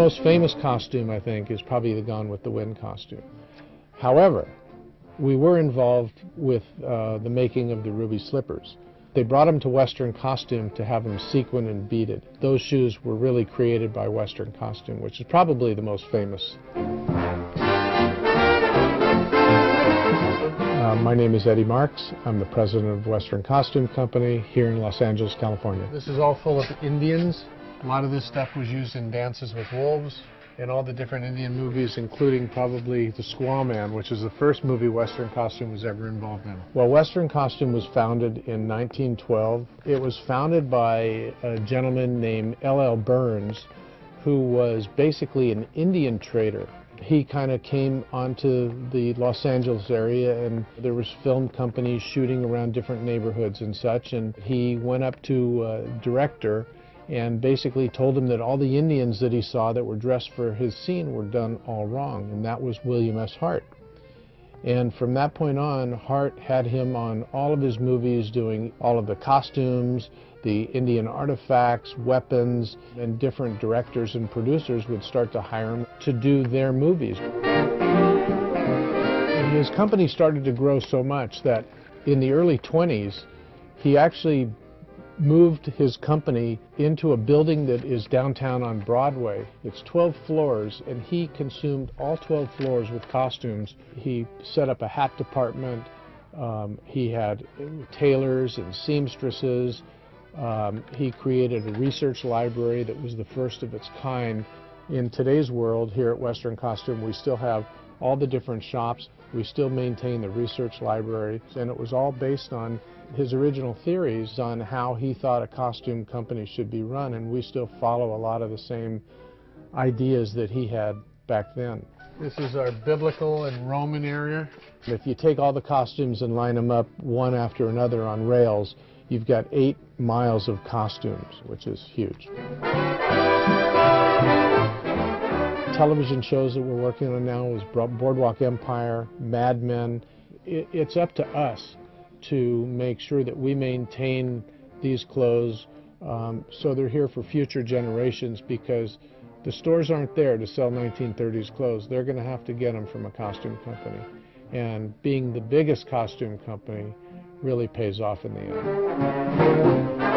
most famous costume, I think, is probably the Gone with the Wind costume. However, we were involved with the making of the ruby slippers. They brought them to Western costume to have them sequined and beaded. Those shoes were really created by Western costume, which is probably the most famous. My name is Eddie Marks. I'm the president of Western Costume Company here in Los Angeles, California. This is all full of Indians. A lot of this stuff was used in Dances with Wolves and all the different Indian movies, including probably The Squaw Man, which is the first movie Western costume was ever involved in. Well, Western costume was founded in 1912. It was founded by a gentleman named L.L. Burns, who was basically an Indian trader. He kind of came onto the Los Angeles area, and there was film companies shooting around different neighborhoods and such, and he went up to a director and basically told him that all the Indians that he saw that were dressed for his scene were done all wrong, and that was William S. Hart. And from that point on, Hart had him on all of his movies, doing all of the costumes, the Indian artifacts, weapons, and different directors and producers would start to hire him to do their movies. And his company started to grow so much that in the early 20s, he actually moved his company into a building that is downtown on Broadway. It's 12 floors, and he consumed all 12 floors with costumes. He set up a hat department. He had tailors and seamstresses. He created a research library that was the first of its kind. In today's world, here at Western Costume, we still have all the different shops. We still maintain the research library, and it was all based on his original theories on how he thought a costume company should be run, and we still follow a lot of the same ideas that he had back then. This is our biblical and Roman area. If you take all the costumes and line them up one after another on rails, you've got 8 miles of costumes, which is huge. Television shows that we're working on now is Boardwalk Empire, Mad Men. It's up to us to make sure that we maintain these clothes so they're here for future generations, because the stores aren't there to sell 1930s clothes. They're going to have to get them from a costume company. And being the biggest costume company really pays off in the end.